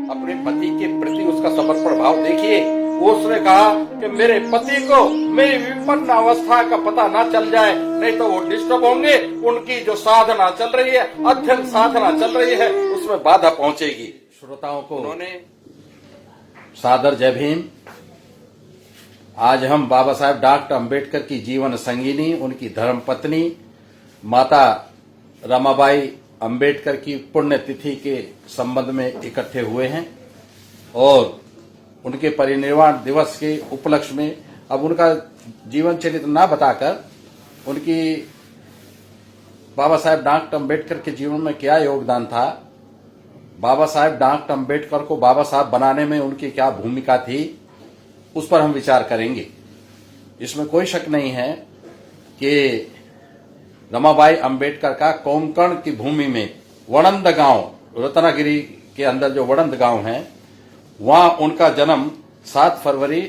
अपने पति के प्रति उसका समर्पण भाव देखिए। उसने कहा कि मेरे पति को मेरी विपन्न अवस्था का पता ना चल जाए, नहीं तो वो डिस्टर्ब होंगे, उनकी जो साधना चल रही है, अध्ययन साधना चल रही है, उसमें बाधा पहुंचेगी। श्रोताओं को उन्होंने सादर जय भीम। आज हम बाबा साहेब डॉक्टर अंबेडकर की जीवन संगिनी, उनकी धर्मपत्नी माता रमाबाई अंबेडकर की पुण्यतिथि के संबंध में इकट्ठे हुए हैं और उनके परिनिर्वाण दिवस के उपलक्ष्य में अब उनका जीवन चरित्र ना बताकर उनकी बाबा साहेब डॉक्टर अंबेडकर के जीवन में क्या योगदान था, बाबा साहेब डॉक्टर अंबेडकर को बाबा साहब बनाने में उनकी क्या भूमिका थी, उस पर हम विचार करेंगे। इसमें कोई शक नहीं है कि रमाबाई अंबेडकर का कोंकण की भूमि में वड़ंद गांव, रत्नागिरी के अंदर जो वड़ंद गांव है, वहां उनका जन्म 7 फरवरी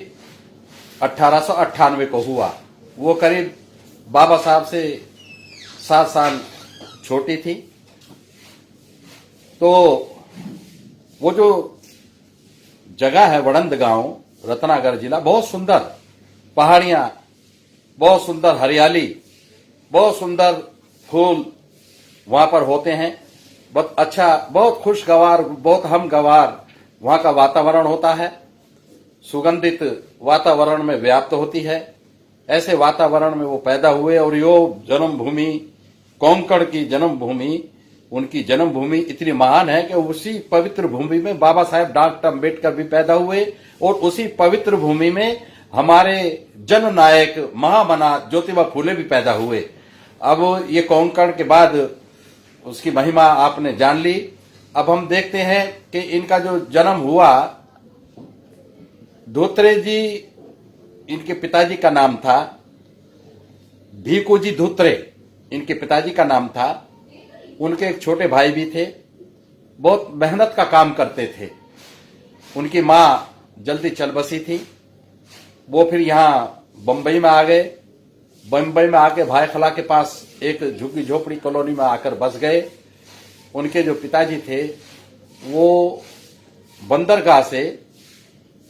1898 को हुआ। वो करीब बाबा साहब से 7 साल छोटी थी। तो वो जो जगह है वड़ंद गांव, रत्नागर जिला, बहुत सुंदर पहाड़ियां, बहुत सुंदर हरियाली, बहुत सुंदर फूल वहां पर होते हैं। बहुत अच्छा, बहुत खुशगवार, बहुत हमगवार वहां का वातावरण होता है। सुगंधित वातावरण में व्याप्त होती है। ऐसे वातावरण में वो पैदा हुए और यो जन्मभूमि, कोंकण की जन्मभूमि, उनकी जन्मभूमि इतनी महान है कि उसी पवित्र भूमि में बाबा साहेब डॉक्टर अंबेडकर भी पैदा हुए और उसी पवित्र भूमि में हमारे जननायक महामना ज्योतिबा फूले भी पैदा हुए। अब ये कोंकण के बाद उसकी महिमा आपने जान ली। अब हम देखते हैं कि इनका जो जन्म हुआ, धोत्रे जी इनके पिताजी का नाम था, भीकूजी धोत्रे इनके पिताजी का नाम था। उनके एक छोटे भाई भी थे, बहुत मेहनत का काम करते थे। उनकी मां जल्दी चल बसी थी। वो फिर यहां बंबई में आ गए। बंबई में आके भाई खला के पास एक झुग्गी झोपड़ी कॉलोनी में आकर बस गए। उनके जो पिताजी थे वो बंदरगाह से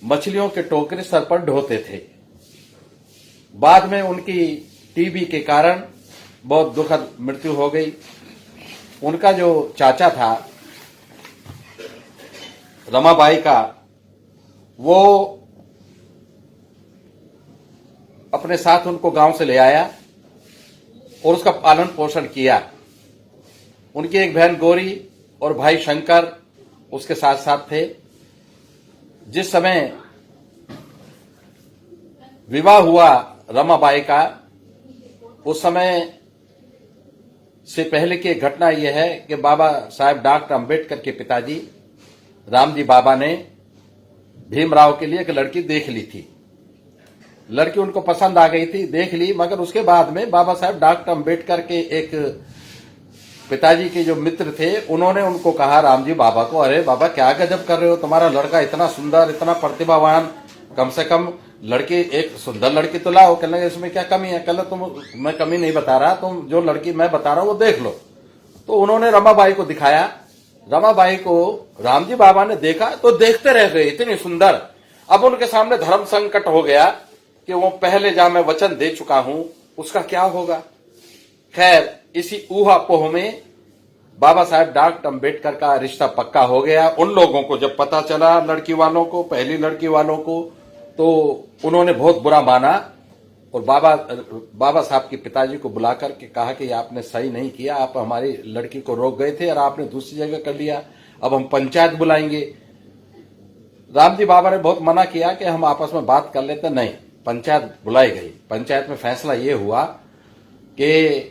मछलियों के टोकरे सर पर ढोते थे। बाद में उनकी टीबी के कारण बहुत दुखद मृत्यु हो गई। उनका जो चाचा था रमाबाई का, वो अपने साथ उनको गांव से ले आया और उसका पालन पोषण किया। उनकी एक बहन गौरी और भाई शंकर उसके साथ साथ थे। जिस समय विवाह हुआ रमाबाई का, उस समय से पहले की एक घटना यह है कि बाबा साहेब डॉक्टर अंबेडकर के पिताजी रामजी बाबा ने भीमराव के लिए एक लड़की देख ली थी। लड़की उनको पसंद आ गई थी, देख ली, मगर उसके बाद में बाबा साहेब डॉक्टर अंबेडकर के एक पिताजी के जो मित्र थे, उन्होंने उनको कहा रामजी बाबा को, अरे बाबा क्या गजब कर रहे हो, तुम्हारा लड़का इतना सुंदर, इतना प्रतिभावान, कम से कम लड़की, एक सुंदर लड़की तो लाओ। कहने लगे इसमें क्या कमी है? कहना तुम, मैं कमी नहीं बता रहा, तुम जो लड़की मैं बता रहा हूं वो देख लो। तो उन्होंने रमाबाई को दिखाया। रमाबाई को रामजी बाबा ने देखा तो देखते रह गए, इतनी सुंदर। अब उनके सामने धर्म संकट हो गया कि वो पहले जहां मैं वचन दे चुका हूं उसका क्या होगा। खैर, इसी ऊहापोह में बाबा साहेब डॉक्टर अंबेडकर का रिश्ता पक्का हो गया। उन लोगों को जब पता चला, लड़की वालों को, पहली लड़की वालों को, तो उन्होंने बहुत बुरा माना और बाबा साहब के पिताजी को बुलाकर के कहा कि आपने सही नहीं किया, आप हमारी लड़की को रोक गए थे और आपने दूसरी जगह कर लिया, अब हम पंचायत बुलाएंगे। रामजी बाबा ने बहुत मना किया कि हम आपस में बात कर लेते। नहीं, पंचायत बुलाई गई। पंचायत में फैसला ये हुआ कि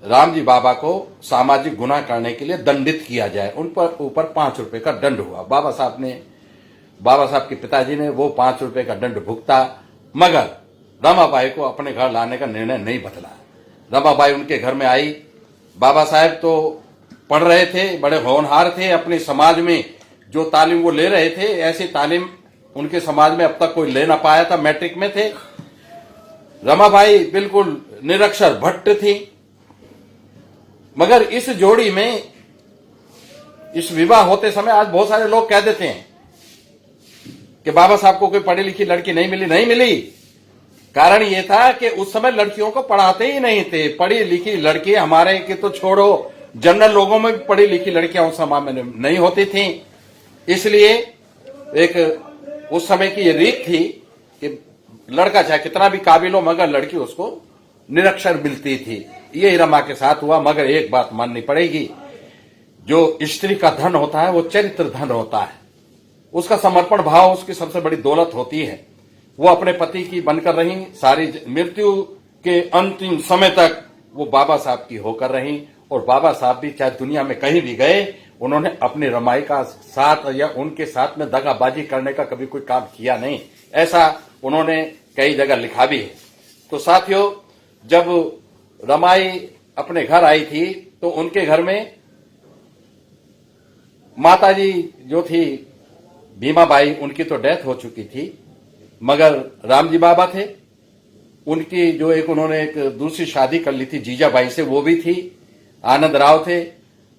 रामजी बाबा को सामाजिक गुनाह करने के लिए दंडित किया जाए। उन पर ऊपर 5 रुपए का दंड हुआ। बाबा साहब के पिताजी ने वो 5 रुपए का दंड भुगता, मगर रमाबाई को अपने घर लाने का निर्णय नहीं बदला। रमाबाई उनके घर में आई। बाबा साहेब तो पढ़ रहे थे, बड़े होनहार थे, अपने समाज में जो तालीम वो ले रहे थे, ऐसी तालीम उनके समाज में अब तक कोई ले ना पाया था। मैट्रिक में थे। रमाबाई बिल्कुल निरक्षर भट्ट थी। मगर इस जोड़ी में इस विवाह होते समय आज बहुत सारे लोग कह देते हैं कि बाबा साहब को कोई पढ़ी लिखी लड़की नहीं मिली। कारण ये था कि उस समय लड़कियों को पढ़ाते ही नहीं थे। पढ़ी लिखी लड़की हमारे के तो छोड़ो, जनरल लोगों में भी पढ़ी लिखी लड़कियां उस समय में नहीं होती थी। इसलिए एक उस समय की ये रीत थी कि लड़का चाहे कितना भी काबिल हो मगर लड़की उसको निरक्षर मिलती थी। यही रमा के साथ हुआ। मगर एक बात माननी पड़ेगी, जो स्त्री का धन होता है वो चरित्र धन होता है। उसका समर्पण भाव उसकी सबसे बड़ी दौलत होती है। वो अपने पति की बनकर रही, सारी मृत्यु के अंतिम समय तक वो बाबा साहब की होकर रही। और बाबा साहब भी चाहे दुनिया में कहीं भी गए, उन्होंने अपनी रमाई का साथ या उनके साथ में दगाबाजी करने का कभी कोई काम किया नहीं। ऐसा उन्होंने कई जगह लिखा भी है। तो साथियों, जब रमाई अपने घर आई थी तो उनके घर में माताजी जो थी भीमाबाई, उनकी तो डेथ हो चुकी थी, मगर रामजी बाबा थे। उनकी जो एक उन्होंने एक दूसरी शादी कर ली थी जीजाबाई से, वो भी थी। आनंद राव थे।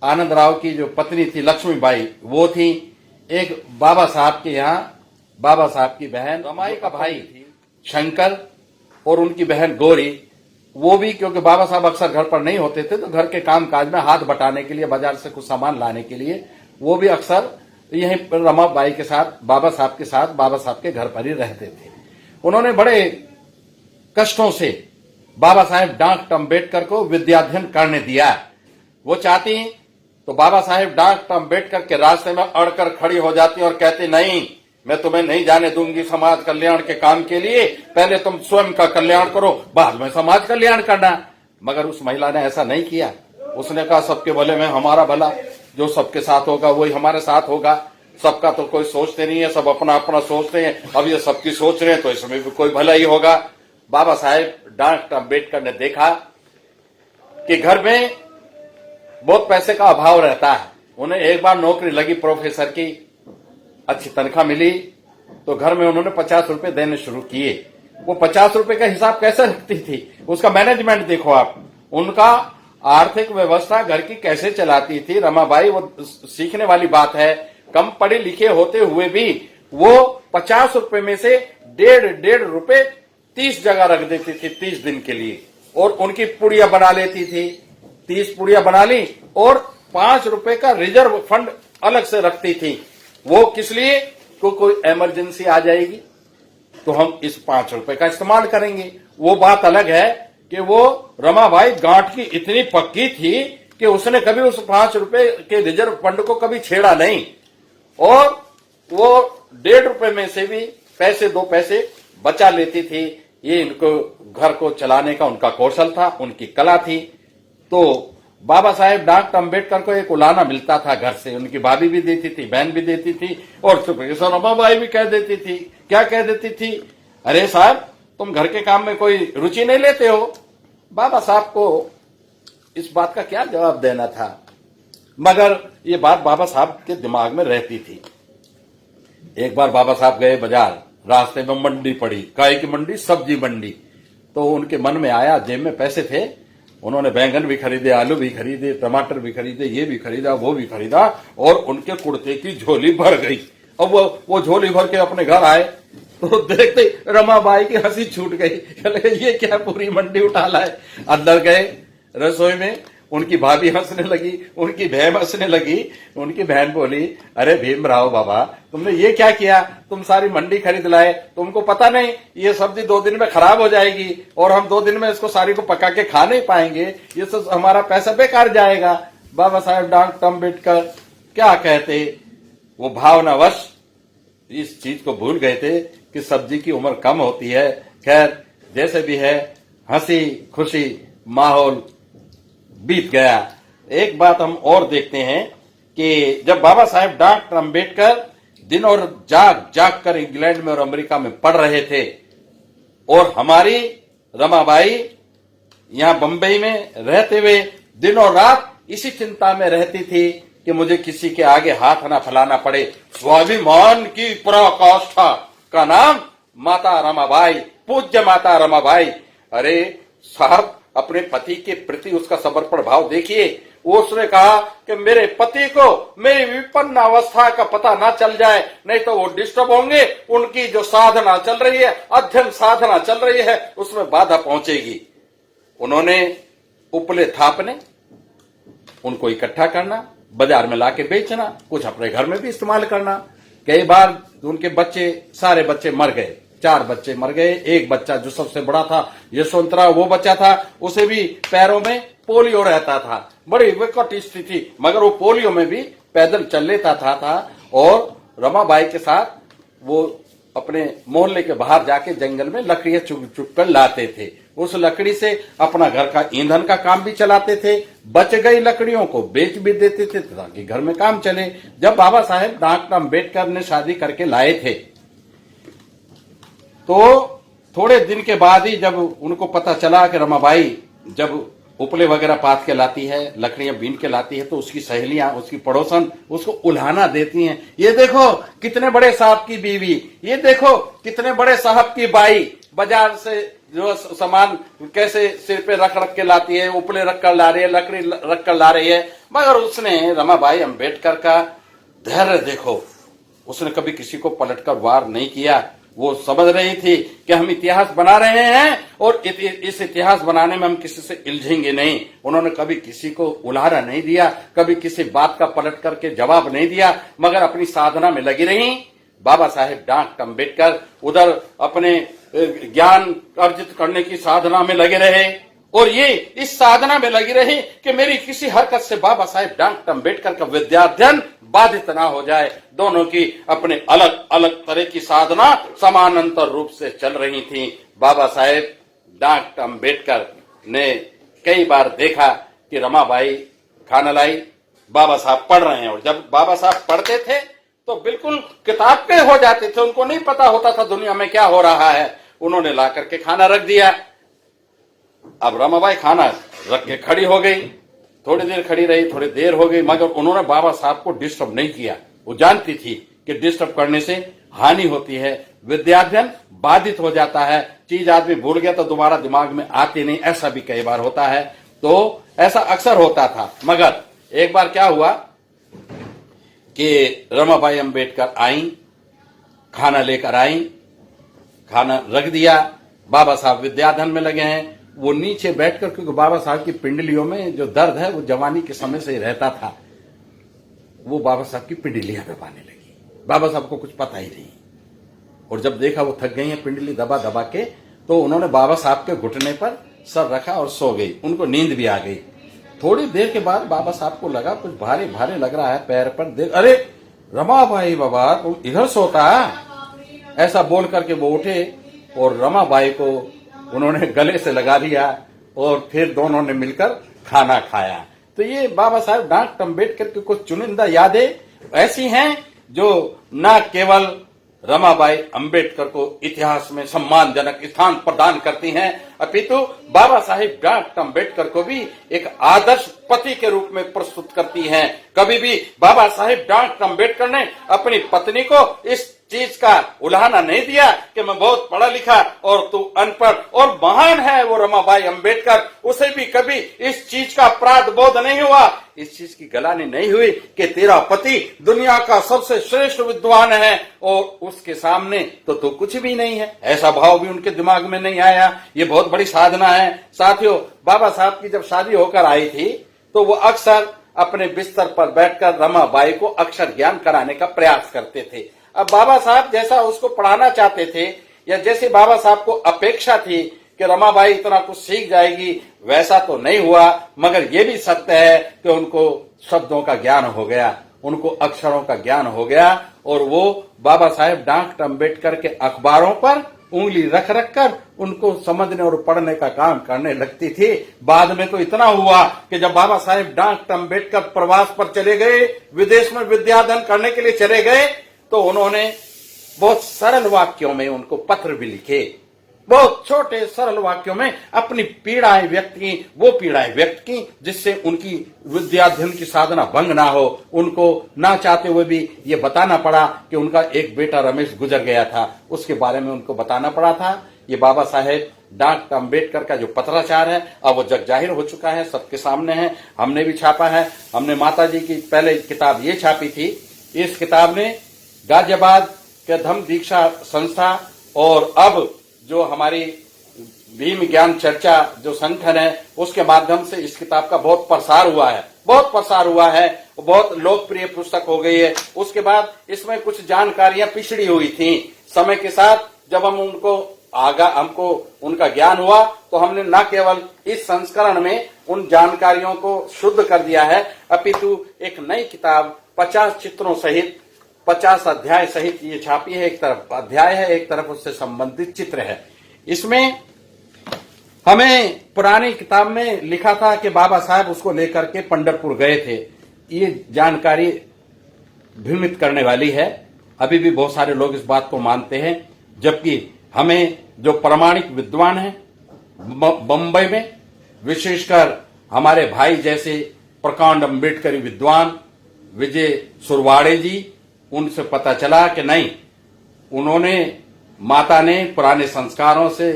आनंद राव की जो पत्नी थी लक्ष्मीबाई, वो थी। एक बाबा साहब के यहाँ बाबा साहब की बहन रमाई का भाई थी शंकर, और उनकी बहन गौरी, वो भी क्योंकि बाबा साहब अक्सर घर पर नहीं होते थे तो घर के काम काज में हाथ बटाने के लिए, बाजार से कुछ सामान लाने के लिए वो भी अक्सर यहीं पर रमाबाई के साथ, बाबा साहब के साथ, बाबा साहब के घर पर ही रहते थे। उन्होंने बड़े कष्टों से बाबा साहेब डॉक्टर अम्बेडकर को विद्याध्ययन करने दिया। वो चाहती तो बाबा साहेब डॉक्टर अम्बेडकर के रास्ते में अड़कर खड़ी हो जाती और कहती, नहीं, मैं तुम्हें नहीं जाने दूंगी समाज कल्याण के काम के लिए, पहले तुम स्वयं का कल्याण करो, बाद में समाज कल्याण करना। मगर उस महिला ने ऐसा नहीं किया। उसने कहा, सबके भले में हमारा भला, जो सबके साथ होगा वही हमारे साथ होगा। सबका तो कोई सोचते नहीं है, सब अपना अपना सोचते हैं। अब ये सबकी सोच रहे हैं तो इसमें भी कोई भला ही होगा। बाबा साहेब डॉक्टर अम्बेडकर ने देखा कि घर में बहुत पैसे का अभाव रहता है। उन्हें एक बार नौकरी लगी प्रोफेसर की, अच्छी तनख्वाह मिली, तो घर में उन्होंने 50 रुपए देने शुरू किए। वो 50 रुपए का हिसाब कैसे रखती थी, उसका मैनेजमेंट देखो आप, उनका आर्थिक व्यवस्था घर की कैसे चलाती थी रमाबाई। वो सीखने वाली बात है। कम पढ़े लिखे होते हुए भी वो 50 रुपए में से 1.5 रुपए 30 जगह रख देती थी 30 दिन के लिए, और उनकी पुड़िया बना लेती थी। 30 पुड़िया बना ली और 5 रुपए का रिजर्व फंड अलग से रखती थी। वो किस लिए? कोई इमरजेंसी आ जाएगी तो हम इस 5 रुपए का इस्तेमाल करेंगे। वो बात अलग है कि वो रमाबाई गांठ की इतनी पक्की थी कि उसने कभी उस 5 रुपए के रिजर्व फंड को कभी छेड़ा नहीं, और वो 1.5 रुपए में से भी पैसे 2 पैसे बचा लेती थी। ये इनको घर को चलाने का उनका कौशल था, उनकी कला थी। तो बाबा साहेब डॉक्टर अम्बेडकर को एक उलाना मिलता था घर से, उनकी भाभी भी देती थी, बहन भी देती थी, और प्रोफेसर रमाबाई भी कह देती थी। क्या कह देती थी? अरे साहब, तुम घर के काम में कोई रुचि नहीं लेते हो। बाबा साहब को इस बात का क्या जवाब देना था, मगर ये बात बाबा साहब के दिमाग में रहती थी। एक बार बाबा साहब गए बाजार, रास्ते में मंडी पड़ी, काय की मंडी, सब्जी मंडी। तो उनके मन में आया, जेब में पैसे थे, उन्होंने बैंगन भी खरीदे, आलू भी खरीदे, टमाटर भी खरीदे, ये भी खरीदा, वो भी खरीदा, और उनके कुर्ते की झोली भर गई। अब वो झोली भर के अपने घर आए तो देखते रमाबाई की हंसी छूट गई। चले, ये क्या पूरी मंडी उठा लाए। अंदर गए रसोई में, उनकी भाभी हंसने लगी, उनकी बहन हंसने लगी। उनकी बहन बोली, अरे भीमराव बाबा, तुमने ये क्या किया? तुम सारी मंडी खरीद लाए, तुमको पता नहीं ये सब्जी 2 दिन में खराब हो जाएगी और हम 2 दिन में इसको सारी को पका के खा नहीं पाएंगे, ये सब हमारा पैसा बेकार जाएगा। बाबा साहेब डॉक्टर अम्बेडकर क्या कहते, वो भावनावश इस चीज को भूल गए थे कि सब्जी की उम्र कम होती है। खैर, जैसे भी है, हंसी खुशी माहौल बीत गया। एक बात हम और देखते हैं कि जब बाबा साहेब डॉक्टर अम्बेडकर दिन और जाग कर इंग्लैंड में और अमेरिका में पढ़ रहे थे, और हमारी रमाबाई यहां बंबई में रहते हुए दिन और रात इसी चिंता में रहती थी कि मुझे किसी के आगे हाथ ना फैलाना पड़े। स्वाभिमान की पराकाष्ठा का नाम माता रमाबाई, पूज्य माता रमाबाई। अरे साहब, अपने पति के प्रति उसका समर्पण भाव देखिए। उसने कहा कि मेरे पति को मेरी विपन्न अवस्था का पता ना चल जाए, नहीं तो वो डिस्टर्ब होंगे, उनकी जो साधना चल रही है, अध्ययन साधना चल रही है, उसमें बाधा पहुंचेगी। उन्होंने उपले थापने, उनको इकट्ठा करना, बाजार में लाके बेचना, कुछ अपने घर में भी इस्तेमाल करना। कई बार उनके बच्चे, सारे बच्चे मर गए, 4 बच्चे मर गए। एक बच्चा जो सबसे बड़ा था, यशवंतराव, वो बच्चा था, उसे भी पैरों में पोलियो रहता था, बड़ी विकट स्थिति, मगर वो पोलियो में भी पैदल चल लेता था और रमाबाई के साथ वो अपने मोहल्ले के बाहर जाके जंगल में लकड़ियां चुग चुग कर लाते थे। उस लकड़ी से अपना घर का ईंधन का काम भी चलाते थे, बच गई लकड़ियों को बेच भी देते थे ताकि घर में काम चले। जब बाबा साहेब डॉक्टर अम्बेडकर ने शादी करके लाए थे, तो थोड़े दिन के बाद ही जब उनको पता चला कि रमाबाई जब उपले वगैरह पात के लाती है, लकड़ियां बीन के लाती है, तो उसकी सहेलियां, उसकी पड़ोसन उसको उल्हाना देती हैं। ये देखो कितने बड़े साहब की बीवी, ये देखो कितने बड़े साहब की बाई बाजार से जो सामान कैसे सिर पे रख रख के लाती है, उपले रख कर ला रही है, लकड़ी रख कर ला रही है। मगर उसने, रमाबाई अम्बेडकर का धैर्य देखो, उसने कभी किसी को पलटकर वार नहीं किया। वो समझ रही थी कि हम इतिहास बना रहे हैं और इस इतिहास बनाने में हम किसी से उलझेंगे नहीं। उन्होंने कभी किसी को उल्हारा नहीं दिया, कभी किसी बात का पलट करके जवाब नहीं दिया, मगर अपनी साधना में लगी रही। बाबा साहेब डॉक्टर अम्बेडकर उधर अपने ज्ञान अर्जित करने की साधना में लगे रहे और ये इस साधना में लगी रही कि मेरी किसी हरकत से बाबा साहेब डॉक्टर अम्बेडकर का विद्याध्ययन बाधित ना हो जाए। दोनों की अपने अलग अलग तरह की साधना समानांतर रूप से चल रही थी। बाबा साहेब डॉक्टर अम्बेडकर ने कई बार देखा कि रमाबाई खाना लाई, बाबा साहब पढ़ रहे हैं, और जब बाबा साहब पढ़ते थे तो बिल्कुल किताब पे हो जाते थे, उनको नहीं पता होता था दुनिया में क्या हो रहा है। उन्होंने ला करके खाना रख दिया। अब रमाबाई खाना रख के खड़ी हो गई, थोड़ी देर खड़ी रही, थोड़ी देर हो गई, मगर उन्होंने बाबा साहब को डिस्टर्ब नहीं किया। वो जानती थी कि डिस्टर्ब करने से हानि होती है, विद्याध्ययन बाधित हो जाता है, चीज आदमी भूल गया तो दोबारा दिमाग में आती नहीं, ऐसा भी कई बार होता है। तो ऐसा अक्सर होता था। मगर एक बार क्या हुआ कि रमाबाई अम्बेडकर आई, खाना लेकर आई, खाना रख दिया, बाबा साहब विद्याध्ययन में लगे हैं। वो नीचे बैठकर, क्योंकि बाबा साहब की पिंडलियों में जो दर्द है वो जवानी के समय से ही रहता था, वो बाबा साहब की पिंडलियां दबाने लगी। बाबा साहब को कुछ पता ही नहीं, और जब देखा वो थक गई है पिंडली दबा दबा के, तो उन्होंने बाबा साहब के घुटने पर सर रखा और सो गई। उनको नींद भी आ गई। थोड़ी देर के बाद बाबा साहब को लगा कुछ भारी भारी लग रहा है पैर पर, देख, अरे रमाबाई बाबा तुम इधर सोता, ऐसा बोल करके वो उठे और रमाबाई को उन्होंने गले से लगा लिया और फिर दोनों ने मिलकर खाना खाया। तो ये बाबा साहेब डॉक्टर अम्बेडकर की कुछ चुनिंदा यादें ऐसी हैं जो न केवल रमाबाई अम्बेडकर को इतिहास में सम्मानजनक स्थान प्रदान करती हैं, अपितु बाबा साहेब डॉक्टर अम्बेडकर को भी एक आदर्श पति के रूप में प्रस्तुत करती हैं। कभी भी बाबा साहेब डॉक्टर अम्बेडकर ने अपनी पत्नी को इस चीज का उल्हाना नहीं दिया कि मैं बहुत पढ़ा लिखा और तू अनपढ़, और महान है वो रमाबाई अम्बेडकर, उसे भी कभी इस चीज का अपराध बोध नहीं हुआ, इस चीज की गलानी नहीं हुई कि तेरा पति दुनिया का सबसे श्रेष्ठ विद्वान है और उसके सामने तो तू कुछ भी नहीं है। ऐसा भाव भी उनके दिमाग में नहीं आया। ये बहुत बड़ी साधना है। साथियों, बाबा साहब की जब शादी होकर आई थी तो वो अक्सर अपने बिस्तर पर बैठकर रमाबाई को अक्षर ज्ञान कराने का प्रयास करते थे। अब बाबा साहब जैसा उसको पढ़ाना चाहते थे, या जैसे बाबा साहब को अपेक्षा थी कि रमाबाई इतना कुछ सीख जाएगी, वैसा तो नहीं हुआ। मगर ये भी सत्य है कि उनको शब्दों का ज्ञान हो गया, उनको अक्षरों का ज्ञान हो गया, और वो बाबा साहेब डॉक्टर अम्बेडकर के अखबारों पर उंगली रख रख कर उनको समझने और पढ़ने का काम करने लगती थी। बाद में तो इतना हुआ कि जब बाबा साहेब डॉक्टर अम्बेडकर प्रवास पर चले गए, विदेश में विद्याध्ययन करने के लिए चले गए, तो उन्होंने बहुत सरल वाक्यों में उनको पत्र भी लिखे, बहुत छोटे सरल वाक्यों में अपनी पीड़ाएं व्यक्त की, वो पीड़ाएं व्यक्त की जिससे उनकी विद्याध्ययन की साधना भंग ना हो। उनको ना चाहते हुए भी ये बताना पड़ा कि उनका एक बेटा रमेश गुजर गया था, उसके बारे में उनको बताना पड़ा था। ये बाबा साहेब डॉक्टर अंबेडकर का जो पत्राचार है अब वो जग जाहिर हो चुका है, सबके सामने है। हमने भी छापा है। हमने माता जी की पहले किताब ये छापी थी। इस किताब ने गाजियाबाद के धम्म दीक्षा संस्था और अब जो हमारी भीम ज्ञान चर्चा जो संगठन है उसके माध्यम से इस किताब का बहुत प्रसार हुआ है, बहुत लोकप्रिय पुस्तक हो गई है। उसके बाद इसमें कुछ जानकारियां पिछड़ी हुई थी। समय के साथ जब हमको उनका ज्ञान हुआ तो हमने न केवल इस संस्करण में उन जानकारियों को शुद्ध कर दिया है, अपितु एक नई किताब 50 चित्रों सहित 50 अध्याय सहित ये छापी है। एक तरफ अध्याय है, एक तरफ उससे संबंधित चित्र है। इसमें हमें पुरानी किताब में लिखा था कि बाबा साहब उसको लेकर के पंढरपुर गए थे। ये जानकारी भ्रमित करने वाली है। अभी भी बहुत सारे लोग इस बात को मानते हैं, जबकि हमें जो प्रामाणिक विद्वान हैं बंबई में, विशेषकर हमारे भाई जैसे प्रकांड अम्बेडकरी विद्वान विजय सुरवाड़े जी, उनसे पता चला कि नहीं, उन्होंने माता ने पुराने संस्कारों से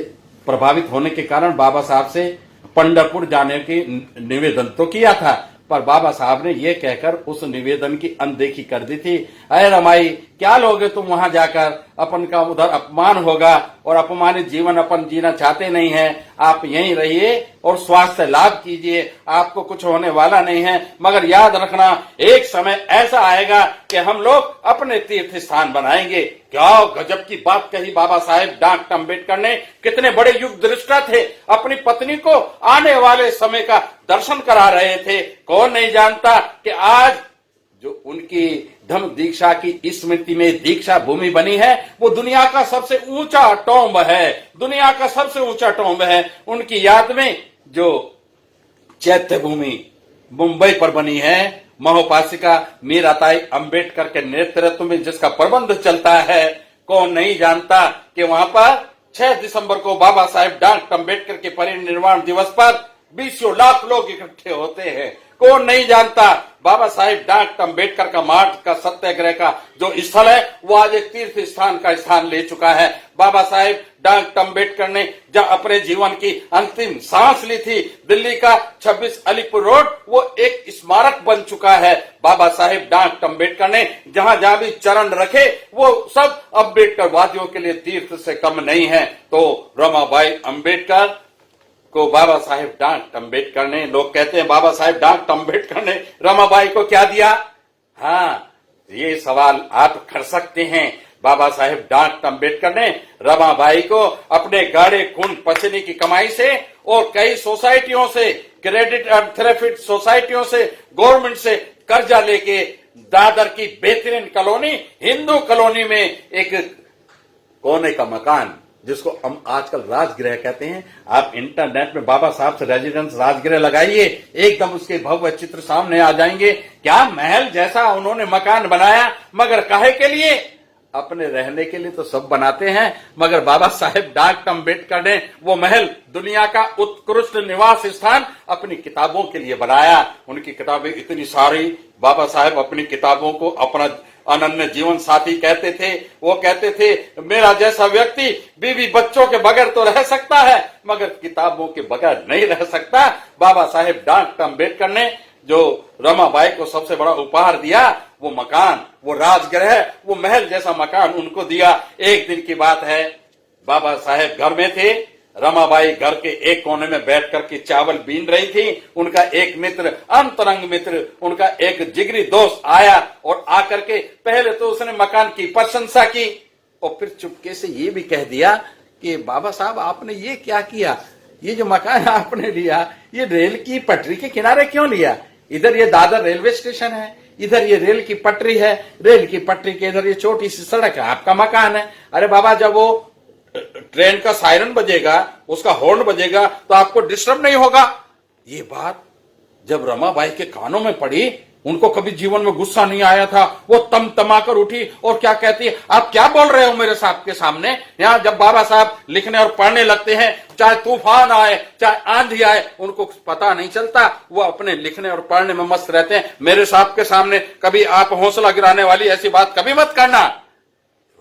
प्रभावित होने के कारण बाबा साहब से पंढरपुर जाने की निवेदन तो किया था, पर बाबा साहब ने यह कहकर उस निवेदन की अनदेखी कर दी थी। अरे रमाई, क्या लोगे तुम वहां जाकर, अपन का उधर अपमान होगा और अपमानित जीवन अपन जीना चाहते नहीं है। आप यहीं रहिए और स्वास्थ्य लाभ कीजिए, आपको कुछ होने वाला नहीं है। मगर याद रखना, एक समय ऐसा आएगा कि हम लोग अपने तीर्थ स्थान बनाएंगे। क्या गजब की बात कही बाबा साहेब डॉक्टर अम्बेडकर ने। कितने बड़े युग दृष्टा थे, अपनी पत्नी को आने वाले समय का दर्शन करा रहे थे। कौन नहीं जानता कि आज जो उनकी धम्म दीक्षा की स्मृति में दीक्षा भूमि बनी है वो दुनिया का सबसे ऊंचा टॉम्ब है। उनकी याद में जो चैत्य भूमि मुंबई पर बनी है, महोपासिका मीराताई अंबेडकर के नेतृत्व में जिसका प्रबंध चलता है, कौन नहीं जानता कि वहां पर 6 दिसंबर को बाबा साहेब डॉक्टर अम्बेडकर के परिनिर्वाण दिवस पर 20 लाख लोग इकट्ठे होते हैं। कौन नहीं जानता बाबा साहेब डॉक्टर अम्बेडकर का मार्च का सत्याग्रह का जो स्थल है वो आज एक तीर्थ स्थान का स्थान ले चुका है। बाबा साहेब डॉक्टर अम्बेडकर ने जब अपने जीवन की अंतिम सांस ली थी, दिल्ली का 26 अलीपुर रोड वो एक स्मारक बन चुका है। बाबा साहेब डॉक्टर अम्बेडकर ने जहां जहां भी चरण रखे वो सब अम्बेडकर वादियों के लिए तीर्थ से कम नहीं है। तो रमाबाई अम्बेडकर को बाबा साहेब डॉक्टर अम्बेडकर ने, लोग कहते हैं बाबा साहेब डॉक्टर अम्बेडकर ने रमाबाई को क्या दिया? हाँ, ये सवाल आप कर सकते हैं। बाबा साहेब डॉक्टर अम्बेडकर ने रमाबाई को अपने गाढ़े खून पसीने की कमाई से और कई सोसाइटियों से, क्रेडिट और थेरेपिट सोसाइटियों से, गवर्नमेंट से कर्जा लेके दादर की बेहतरीन कॉलोनी, हिंदू कॉलोनी में एक कोने का मकान जिसको हम आजकल राजगृह कहते हैं, आप इंटरनेट में बाबा साहब से रेजिडेंस राजगृह लगाइए, एकदम उसके भव्य चित्र सामने आ जाएंगे। क्या महल जैसा उन्होंने मकान बनाया, मगर काहे के लिए? अपने रहने के लिए तो सब बनाते हैं, मगर बाबा साहेब डॉक्टर अम्बेडकर ने वो महल, दुनिया का उत्कृष्ट निवास स्थान अपनी किताबों के लिए बनाया। उनकी किताबें इतनी सारी, बाबा साहेब अपनी किताबों को अपना अनन्य जीवन साथी कहते थे। वो कहते थे मेरा जैसा व्यक्ति बीवी बच्चों के बगैर तो रह सकता है मगर किताबों के बगैर नहीं रह सकता। बाबा साहेब डॉक्टर अम्बेडकर ने जो रमाबाई को सबसे बड़ा उपहार दिया, वो मकान, वो राजगृह, वो महल जैसा मकान उनको दिया। एक दिन की बात है, बाबा साहेब घर में थे, रमाबाई घर के एक कोने में बैठ करके चावल बीन रही थी। उनका एक मित्र, अंतरंग मित्र, उनका एक जिगरी दोस्त आया और आकर के पहले तो उसने मकान की प्रशंसा की और फिर चुपके से ये भी कह दिया कि बाबा साहब आपने ये क्या किया, ये जो मकान आपने लिया ये रेल की पटरी के किनारे क्यों लिया? इधर ये दादर रेलवे स्टेशन है, इधर ये रेल की पटरी है, रेल की पटरी के इधर ये छोटी सी सड़क है, आपका मकान है। अरे बाबा, जब वो ट्रेन का सायरन बजेगा, उसका हॉर्न बजेगा तो आपको डिस्टर्ब नहीं होगा। ये बात जब रमाबाई के कानों में पड़ी, उनको कभी जीवन में गुस्सा नहीं आया था। वो तमा कर उठी और क्या कहती है, आप क्या बोल रहे हो मेरे साहब के सामने? यहाँ जब बाबा साहब लिखने और पढ़ने लगते हैं, चाहे तूफान आए, चाहे आंधी आए, उनको पता नहीं चलता, वो अपने लिखने और पढ़ने में मस्त रहते हैं। मेरे साहब के सामने कभी आप हौसला गिराने वाली ऐसी बात कभी मत करना।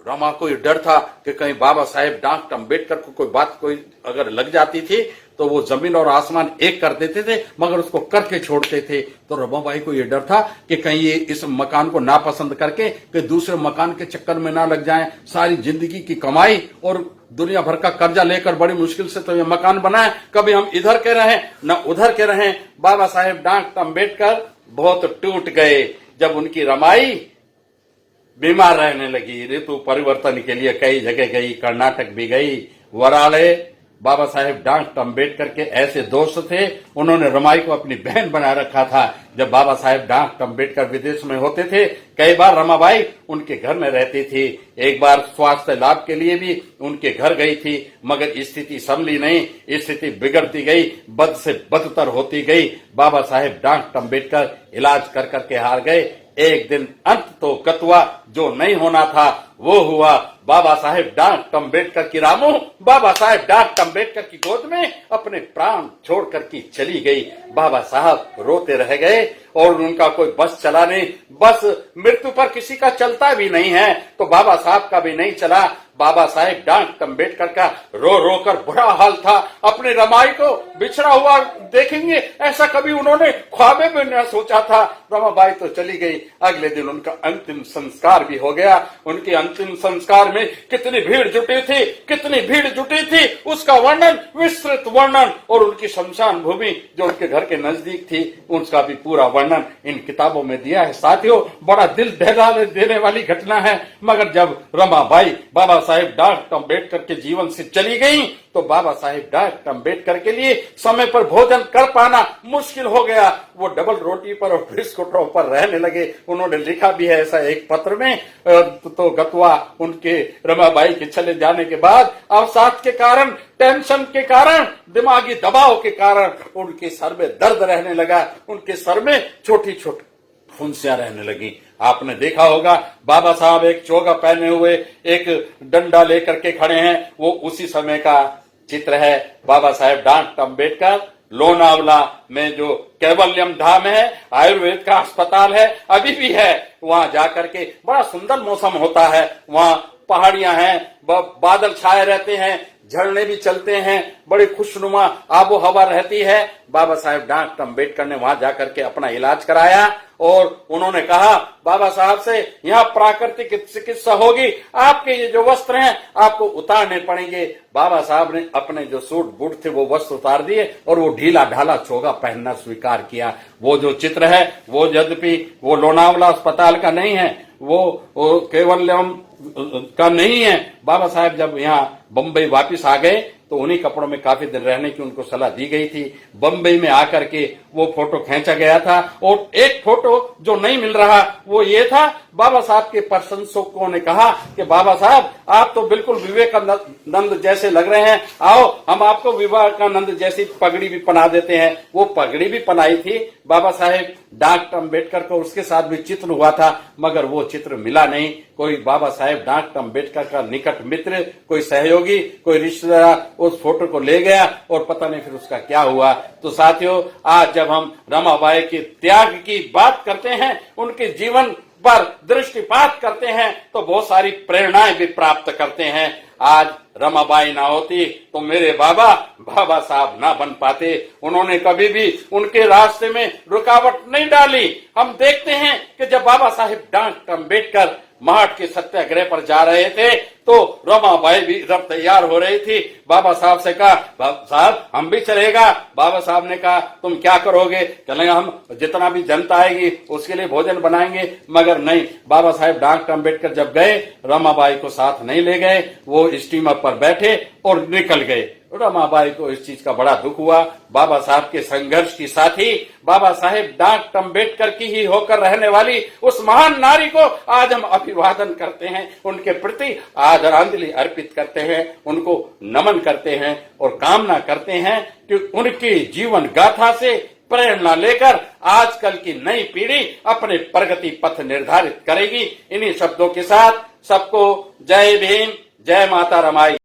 रमा को ये डर था कि कहीं बाबा साहेब डॉक्टर अम्बेडकर को कोई बात कोई अगर लग जाती थी तो वो जमीन और आसमान एक कर देते थे, मगर उसको करके छोड़ते थे। तो रमाबाई को ये डर था कि कहीं ये इस मकान को नापसंद करके कि दूसरे मकान के चक्कर में ना लग जाएं। सारी जिंदगी की कमाई और दुनिया भर का कर्जा लेकर बड़ी मुश्किल से तो ये मकान बनाए, कभी हम इधर के रहें न उधर के रहें। बाबा साहेब डॉक्टर अम्बेडकर बहुत टूट गए जब उनकी रमाई बीमार रहने लगी। ऋतु परिवर्तन के लिए कई जगह गई, कर्नाटक भी गई, वराले। बाबा साहेब डॉक्टर अम्बेडकर के ऐसे दोस्त थे, उन्होंने रमाई को अपनी बहन बना रखा था। जब बाबा साहेब डॉक्टर अम्बेडकर विदेश में होते थे, कई बार रमाबाई उनके घर में रहती थी। एक बार स्वास्थ्य लाभ के लिए भी उनके घर गई थी, मगर स्थिति संभली नहीं, स्थिति बिगड़ती गई, बद से बदतर होती गई। बाबा साहेब डॉक्टर अम्बेडकर इलाज कर करके हार गए। एक दिन अंत तो कतुआ, जो नहीं होना था वो हुआ। बाबा साहेब डॉक्टर अम्बेडकर की रामू बाबा साहेब डॉक्टर अम्बेडकर की गोद में अपने प्राण छोड़ करके चली गई। बाबा साहब रोते रह गए और उनका कोई बस चला नहीं। बस मृत्यु पर किसी का चलता भी नहीं है, तो बाबा साहब का भी नहीं चला। बाबा साहेब डॉक्टर अम्बेडकर का रो रो कर बुरा हाल था। अपने रमाई को बिछड़ा हुआ देखेंगे ऐसा कभी उन्होंने ख्वाबे में न सोचा था। रमाबाई तो चली गई, अगले दिन उनका अंतिम संस्कार भी हो गया। उनके अंतिम संस्कार में कितनी भीड़ जुटी थी, कितनी भीड़ जुटी थी, उसका वर्णन, विस्तृत वर्णन, और उनकी शमशान भूमि जो उनके घर के नजदीक थी उसका भी पूरा वर्णन इन किताबों में दिया है। साथियों, बड़ा दिल दहला देने वाली घटना है। मगर जब रमाबाई बाबा साहेब डॉक्टर अम्बेडकर के जीवन से चली गई तो बाबा साहेब डॉक्टर अम्बेडकर के लिए समय पर भोजन कर पाना मुश्किल हो गया। वो डबल रोटी पर और बिस्कुटों पर रहने लगे। उन्होंने लिखा भी है ऐसा एक पत्र में। तो गतवा उनके रमाबाई के चले जाने के बाद अवसाद के कारण, टेंशन के कारण, दिमागी दबाव के कारण उनके सर में दर्द रहने लगा। उनके सर में छोटी छोटी फुंसियां रहने लगी। आपने देखा होगा बाबा साहब एक चोगा पहने हुए एक डंडा लेकर के खड़े हैं, वो उसी समय का चित्र है। बाबा साहेब डॉक्टर अम्बेडकर लोनावला में जो कैवल्यम धाम है, आयुर्वेद का अस्पताल है, अभी भी है। वहां जाकर के बड़ा सुंदर मौसम होता है। वहां पहाड़ियां हैं, बादल छाए रहते हैं, झरने भी चलते हैं, बड़ी खुशनुमा आबो हवा रहती है। बाबा साहेब डॉक्टर अम्बेडकर ने वहां जाकर के अपना इलाज कराया और उन्होंने कहा बाबा साहब से, यहाँ प्राकृतिक चिकित्सा होगी, आपके ये जो वस्त्र हैं आपको उतारने पड़ेंगे। बाबा साहब ने अपने जो सूट बूट थे वो वस्त्र उतार दिए और वो ढीला ढाला चोगा पहनना स्वीकार किया। वो जो चित्र है वो यद्यपि वो लोनावला अस्पताल का नहीं है, वो केवल्यम का नहीं है। बाबा साहब जब यहाँ बम्बई वापस आ गए तो उन्हीं कपड़ों में काफी दिन रहने की उनको सलाह दी गई थी। बम्बई में आकर के वो फोटो खींचा गया था और एक फोटो जो नहीं मिल रहा वो ये था। बाबा साहब के प्रशंसकों ने कहा कि बाबा साहब आप तो बिल्कुल विवेकानंद जैसे लग रहे हैं, आओ हम आपको विवेकानंद जैसी पगड़ी भी पहना देते हैं। वो पगड़ी भी पहनाई थी बाबा साहेब डॉक्टर अम्बेडकर को, उसके साथ भी चित्र हुआ था, मगर वो चित्र मिला नहीं। कोई बाबा साहेब डॉक्टर अम्बेडकर का निकट मित्र, कोई सहयोगी, कोई रिश्तेदार उस फोटो को ले गया और पता नहीं फिर उसका क्या हुआ। तो साथियों, आज जब हम रमाबाई के त्याग की बात करते हैं, उनके जीवन पर दृष्टिपात करते हैं, तो बहुत सारी प्रेरणाएं भी प्राप्त करते हैं। आज रमाबाई ना होती तो मेरे बाबा साहब ना बन पाते। उन्होंने कभी भी उनके रास्ते में रुकावट नहीं डाली। हम देखते हैं कि जब बाबा साहेब डॉक्टर अम्बेडकर महाट के सत्याग्रह पर जा रहे थे तो रमाबाई भी जब तैयार हो रही थी, बाबा साहब से कहा बाबा साहब हम भी चलेगा। बाबा साहब ने कहा तुम क्या करोगे? चलेंगे, हम जितना भी जनता आएगी उसके लिए भोजन बनाएंगे। मगर नहीं, बाबा साहेब डॉक्टर अम्बेडकर जब गए रमाबाई को साथ नहीं ले गए। वो स्टीमर पर बैठे और निकल गए। रमाबाई को इस चीज का बड़ा दुख हुआ। बाबा साहब के संघर्ष की साथी बाबा साहेब डॉक्टर अम्बेडकर की ही होकर रहने वाली उस महान नारी को आज हम अभिवादन करते हैं, उनके प्रति आदरांजलि अर्पित करते हैं, उनको नमन करते हैं और कामना करते हैं कि उनकी जीवन गाथा से प्रेरणा लेकर आजकल की नई पीढ़ी अपने प्रगति पथ निर्धारित करेगी। इन्हीं शब्दों के साथ सबको जय भीम, जय माता रमाई।